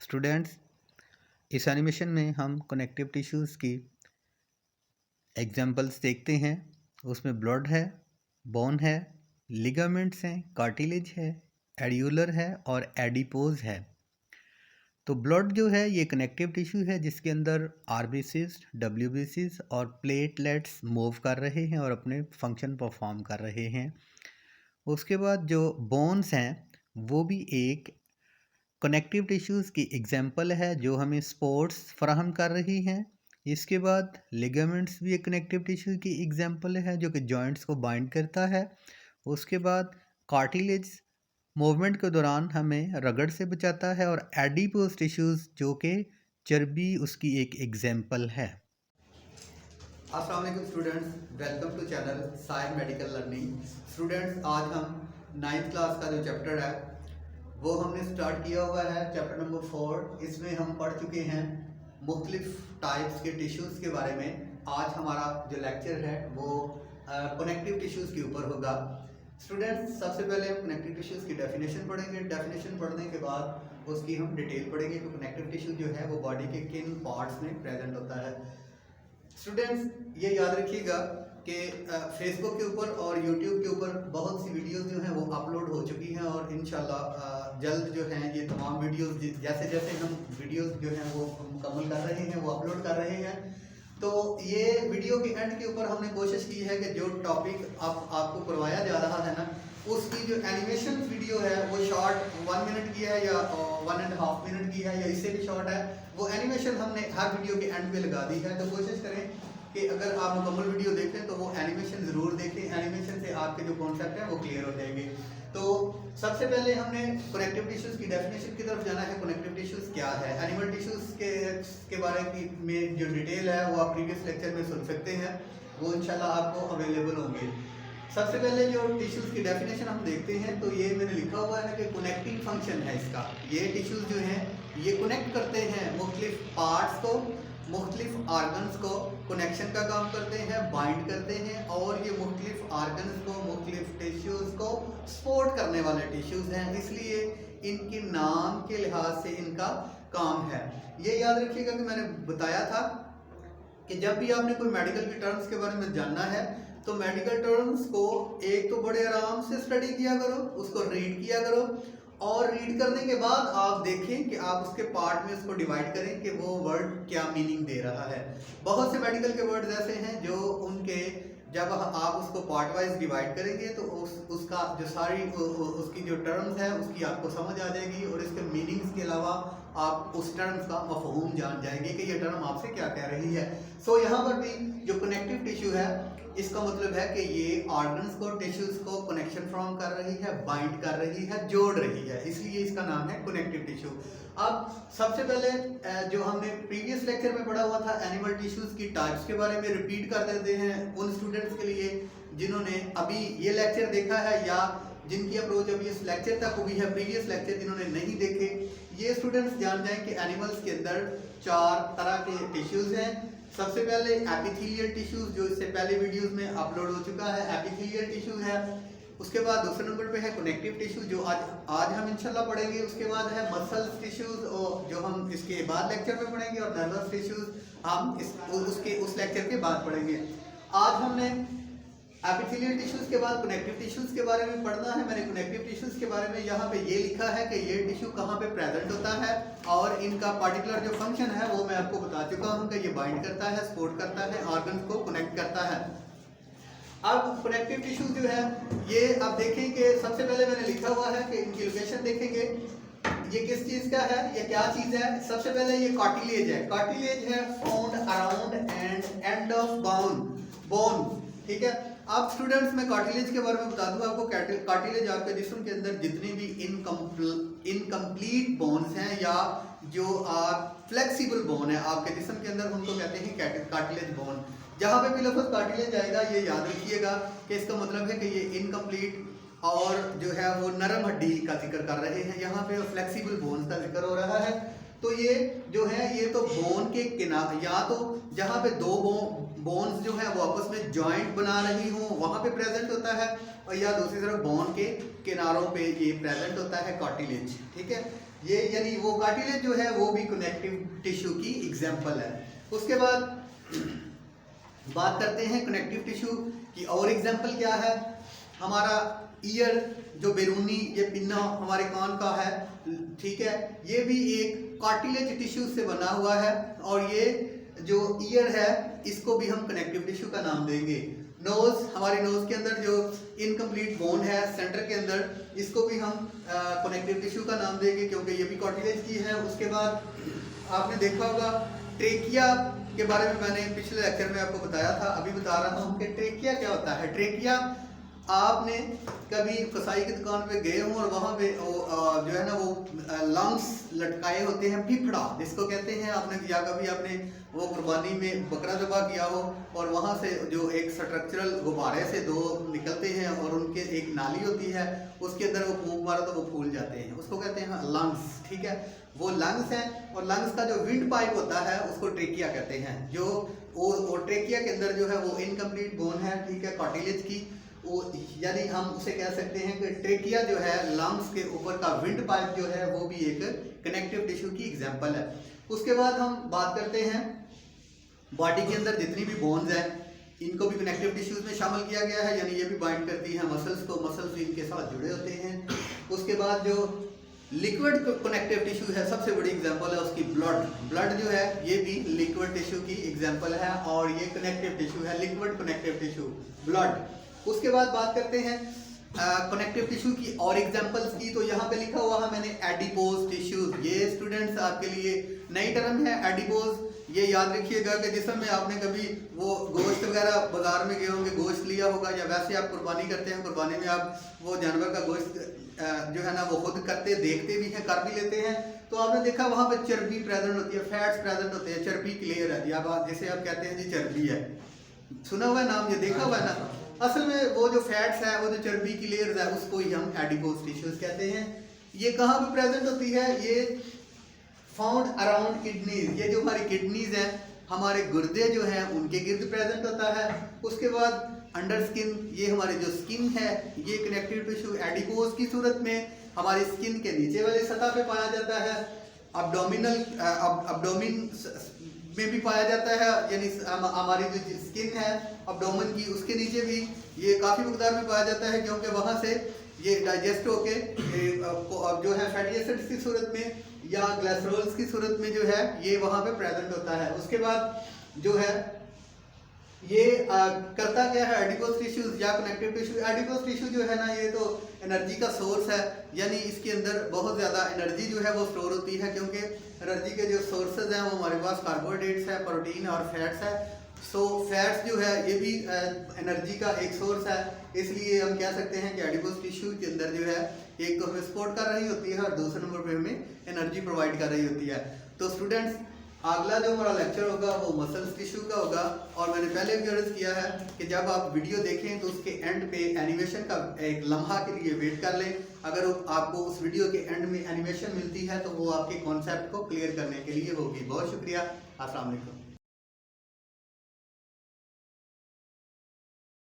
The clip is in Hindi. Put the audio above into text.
स्टूडेंट्स, इस एनिमेशन में हम कनेक्टिव टिश्यूज़ की एग्जांपल्स देखते हैं। उसमें ब्लड है, बोन है, लिगामेंट्स हैं, कार्टिलेज है, एड्यूलर है और एडिपोज है। तो ब्लड जो है ये कनेक्टिव टिश्यू है जिसके अंदर आरबीसीज, डब्ल्यूबीसीज और प्लेटलेट्स मूव कर रहे हैं और अपने फंक्शन परफॉर्म कर रहे हैं। उसके बाद जो बोन्स हैं वो भी एक कनेक्टिव टिश्यूज़ की एग्जांपल है जो हमें सपोर्ट्स फराहम कर रही हैं। इसके बाद लिगामेंट्स भी एक कनेक्टिव टिश्यू की एग्जांपल है जो कि जॉइंट्स को बाइंड करता है। उसके बाद कार्टिलेज मूवमेंट के दौरान हमें रगड़ से बचाता है और एडिपोज टिश्यूज़ जो कि चर्बी उसकी एक एग्जांपल है। अस्सलाम वालेकुम students, welcome to channel science medical learning. Students, आज हम 9th क्लास का जो चैप्टर है वो हमने स्टार्ट किया हुआ है, चैप्टर नंबर 4। इसमें हम पढ़ चुके हैं मुख्तलिफ टाइप्स के टिश्यूज़ के बारे में। आज हमारा जो लेक्चर है वो कनेक्टिव टिश्यूज़ के ऊपर होगा। स्टूडेंट्स, सबसे पहले हम कनेक्टिव टिश्यूज़ की डेफिनेशन पढ़ेंगे। डेफिनेशन पढ़ने के बाद उसकी हम डिटेल पढ़ेंगे कि कनेक्टिव टिश्यू जो है वो बॉडी के किन पार्ट्स में प्रेजेंट होता है। स्टूडेंट्स, ये याद रखिएगा कि फेसबुक के ऊपर और यूट्यूब के ऊपर बहुत सी वीडियोस जो हैं वो अपलोड हो चुकी हैं और इंशाल्लाह जल्द जो हैं ये तमाम वीडियोस जैसे जैसे हम वीडियोस जो हैं वो मुकम्मल कर रहे हैं वो अपलोड कर रहे हैं। तो ये वीडियो के एंड के ऊपर हमने कोशिश की है कि जो टॉपिक आपको करवाया जा रहा है ना, उसकी जो एनिमेशन वीडियो है वो शॉर्ट 1 मिनट की है या 1.5 मिनट की है या इससे भी शॉर्ट है, वो एनिमेशन हमने हर वीडियो के एंड पे लगा दी है। तो कोशिश करें कि अगर आप मुकम्मल वीडियो देखें तो वो एनिमेशन ज़रूर देखें। एनिमेशन से आपके जो कॉन्सेप्ट हैं वो क्लियर हो जाएंगे। तो सबसे पहले हमने कनेक्टिव टिश्यूज़ की डेफिनेशन की तरफ जाना है। कनेक्टिव टिश्यूज़ क्या है? एनिमल टिश्यूज़ के बारे में जो डिटेल है वो आप प्रीवियस लेक्चर में सुन सकते हैं, वो इंशाल्लाह आपको अवेलेबल होंगे। सबसे पहले जो टिश्यूज़ की डेफिनेशन हम देखते हैं तो ये मैंने लिखा हुआ है कि कनेक्टिंग फंक्शन है इसका। ये टिश्यूज़ जो हैं ये कनेक्ट करते हैं मुख्तलिफ पार्ट्स को, मुख्तलिफ आर्गन्स को कनेक्शन का काम करते हैं, बाइंड करते हैं और ये मुख्तलिफ आर्गन्स को, मुख्तलिफ टिश्यूज़ को सपोर्ट करने वाले टिश्यूज़ हैं, इसलिए इनके नाम के लिहाज से इनका काम है। ये याद रखिएगा कि मैंने बताया था कि जब भी आपने कोई मेडिकल की टर्म्स के बारे में जानना है तो मेडिकल टर्म्स को एक तो बड़े आराम से स्टडी किया करो, उसको रीड किया करो और रीड करने के बाद आप देखें कि आप उसके पार्ट में उसको डिवाइड करें कि वो वर्ड क्या मीनिंग दे रहा है। बहुत से मेडिकल के वर्ड्स ऐसे हैं जो उनके जब आप उसको पार्ट वाइज डिवाइड करेंगे तो उसका जो सारी उसकी जो टर्म्स है उसकी आपको समझ आ जाएगी और इसके मीनिंग्स के अलावा आप उस टर्म्स का मफहूम जान जाएंगे कि ये टर्म आपसे क्या कह रही है। सो यहाँ पर भी जो कनेक्टिव टिश्यू है इसका मतलब है कि ये ऑर्गन्स को, टिश्यूज को कनेक्शन फॉर्म कर रही है, बाइंड कर रही है, जोड़ रही है, इसलिए इसका नाम है कनेक्टिव टिश्यू। अब सबसे पहले जो हमने प्रीवियस लेक्चर में पढ़ा हुआ था एनिमल टिश्यूज की टाइप्स के बारे में रिपीट कर देते हैं उन स्टूडेंट्स के लिए जिन्होंने अभी ये लेक्चर देखा है या जिनकी अप्रोच अभी इस लेक्चर तक हुई है, प्रीवियस लेक्चर जिन्होंने नहीं देखे, ये स्टूडेंट्स जान जाएं कि एनिमल्स के अंदर 4 तरह के टिश्यूज हैं। सबसे पहले एपिथेलियल टिश्यूज जो इससे पहले वीडियोस में अपलोड हो चुका है, एपिथेलियल टिश्यूज है। उसके बाद दूसरे नंबर पे है कनेक्टिव टिश्यू जो आज हम इंशाल्लाह पढ़ेंगे। उसके बाद है मसल्स टिश्यूज जो हम इसके बाद लेक्चर में पढ़ेंगे और नर्वस टिश्यूज हम उस लेक्चर के बाद पढ़ेंगे। आज हमने एपिथेलियल टिश्यूज के बाद कनेक्टिव टिश्यूज के बारे में पढ़ना है। मैंने कनेक्टिव टिश्यूज के बारे में यहाँ पे ये लिखा है कि ये टिश्यू कहाँ पे प्रेजेंट होता है और इनका पर्टिकुलर जो फंक्शन है वो मैं आपको बता चुका हूँ कि ये बाइंड करता है, सपोर्ट करता है, ऑर्गन्स को कनेक्ट करता है। अब कनेक्टिव टिश्यूज जो है ये आप देखें कि सबसे पहले मैंने लिखा हुआ है कि इनकी लोकेशन देखेंगे, ये किस चीज का है, ये क्या चीज है। सबसे पहले ये कार्टिलेज है। कार्टिलेज है found around end of bone, ठीक है। आप स्टूडेंट्स में कार्टिलेज के बारे में बता दूं आपको। कार्टिलेज आपके जिस्म के अंदर जितनी भी इनकम्प्लीट बोन्स हैं या जो फ्लेक्सिबल बोन है आपके जिस्म के अंदर, उनको कहते हैं कार्टिलेज बोन। जहाँ पे भी लफ्ज़ कार्टिलेज आएगा ये याद रखिएगा कि इसका मतलब है कि ये इनकम्प्लीट और जो है वो नरम हड्डी का जिक्र कर रहे हैं, यहाँ पे फ्लेक्सिबल बोन्स का जिक्र हो रहा है। तो ये जो है ये तो बोन के किनारे, या तो जहाँ पे दो बोन्स जो है वो आपस में जॉइंट बना रही हो वहाँ पे प्रेजेंट होता है, और या दूसरी तरफ बोन के किनारों पे ये प्रेजेंट होता है कार्टिलेज। ठीक है, ये यानी वो कार्टिलेज जो है वो भी कनेक्टिव टिश्यू की एग्जांपल है। उसके बाद बात करते हैं कनेक्टिव टिश्यू की और एग्जांपल क्या है। हमारा ईयर जो बैरूनी ये पिन्ना हमारे कान का है, ठीक है, ये भी एक कार्टिलेज टिश्यू से बना हुआ है, और ये जो ईयर है इसको भी हम कनेक्टिव टिश्यू का नाम देंगे। नोज, हमारे नोज के अंदर जो इनकम्प्लीट बोन है सेंटर के अंदर, इसको भी हम कनेक्टिव टिश्यू का नाम देंगे क्योंकि ये भी कार्टिलेज की है। उसके बाद आपने देखा होगा ट्रेकिया के बारे में मैंने पिछले लेक्चर में आपको बताया था, अभी बता रहा हूँ कि ट्रेकिया क्या होता है। ट्रेकिया, आपने कभी कसाई की दुकान पे गए हो और वहाँ पे जो है ना वो लंग्स लटकाए होते हैं, फिफड़ा जिसको कहते हैं, आपने या कभी आपने वो कुर्बानी में बकरा ज़बह किया हो और वहाँ से जो एक स्ट्रक्चरल गुब्बारे से दो निकलते हैं और उनके एक नाली होती है, उसके अंदर वो फूंक मारो तो वो फूल जाते हैं, उसको कहते हैं लंग्स। ठीक है, वो लंग्स हैं, और लंग्स का जो विंड पाइप होता है उसको ट्रेकिया कहते हैं। जो वो ट्रेकिया के अंदर जो है वो इनकम्प्लीट बोन है, ठीक है, कार्टिलेज की, वो यानी हम उसे कह सकते हैं कि ट्रेकिया जो है लंग्स के ऊपर का विंड पाइप जो है वो भी एक कनेक्टिव टिश्यू की एग्जांपल है। उसके बाद हम बात करते हैं बॉडी के अंदर जितनी भी बोन्स हैं इनको भी कनेक्टिव टिश्यूज में शामिल किया गया है, यानी ये भी बाइंड करती हैं मसल्स को, मसल्स इनके साथ जुड़े होते हैं। उसके बाद जो लिक्विड कनेक्टिव टिश्यू है सबसे बड़ी एग्जांपल है उसकी ब्लड। ब्लड जो है ये भी लिक्विड टिश्यू की एग्जांपल है, और ये कनेक्टिव टिश्यू है, लिक्विड कनेक्टिव टिश्यू ब्लड। उसके बाद बात करते हैं कनेक्टिव टिश्यू की और एग्जांपल्स की, तो यहाँ पे लिखा हुआ है मैंने एडिपोज टिश्यूज। ये स्टूडेंट्स आपके लिए नई टर्म है एडिपोज, ये याद रखिएगा कि जिसम में आपने कभी वो गोश्त वगैरह बाजार में गए होंगे, गोश्त लिया होगा, या वैसे आप कुर्बानी करते हैं, कुर्बानी में आप वो जानवर का गोश्त जो है ना वो खुद करते देखते भी हैं, कर भी लेते हैं, तो आपने देखा वहाँ पे चर्बी प्रेजेंट होती है, फैट्स प्रेजेंट होते हैं, चर्बी की लेयर है, या जिसे आप कहते हैं जी चर्बी है, सुना हुआ है नाम, ये देखा हुआ है ना। असल में वो जो फैट्स है, वो जो चर्बी की लेयर्स है, उसको ही हम एडिपोज टिश्यूज कहते हैं। ये कहाँ पे प्रेजेंट होती है, ये फाउंड अराउंड किडनीज, ये जो हमारी किडनीज हैं, हमारे गुर्दे जो हैं उनके गिर्द प्रेजेंट होता है। उसके बाद अंडर स्किन, ये हमारी जो स्किन है ये कनेक्टिव टिश्यू एडिपोज की सूरत में हमारी स्किन के नीचे वाली सतह पे पाया जाता है। अब्डोमिन में भी पाया जाता है, यानी हमारी जो स्किन है अब्डोमेन की उसके नीचे भी ये काफ़ी मकदार में पाया जाता है, क्योंकि वहाँ से ये डाइजेस्ट होके जो है फैटी एसिड्स की सूरत में या ग्लिसरॉल्स की सूरत में जो है ये वहाँ पे प्रेजेंट होता है। उसके बाद जो है ये करता क्या है एडिपोज टिश्यूज या कनेक्टिव टिश्यू। एडिपोज टिश्यू जो है ना ये तो एनर्जी का सोर्स है, यानी इसके अंदर बहुत ज़्यादा एनर्जी जो है वो स्टोर होती है, क्योंकि एनर्जी के जो सोर्सेज हैं वो हमारे पास कार्बोहाइड्रेट्स है, प्रोटीन और फैट्स है। सो फैट्स जो है ये भी एनर्जी का एक सोर्स है, इसलिए हम कह सकते हैं कि एडिपोज टिश्यू के अंदर जो है एक तो हमें सपोर्ट कर रही होती है और दूसरे नंबर पे हमें एनर्जी प्रोवाइड कर रही होती है। तो स्टूडेंट्स अगला जो हमारा लेक्चर होगा वो मसल्स टिश्यू का होगा, और मैंने पहले भी अर्ज किया है कि जब आप वीडियो देखें तो उसके एंड पे एनिमेशन का एक लम्हा के लिए वेट कर लें। अगर आपको उस वीडियो के एंड में एनिमेशन मिलती है तो वो आपके कॉन्सेप्ट को क्लियर करने के लिए होगी। बहुत शुक्रिया, अस्सलाम वालेकुम।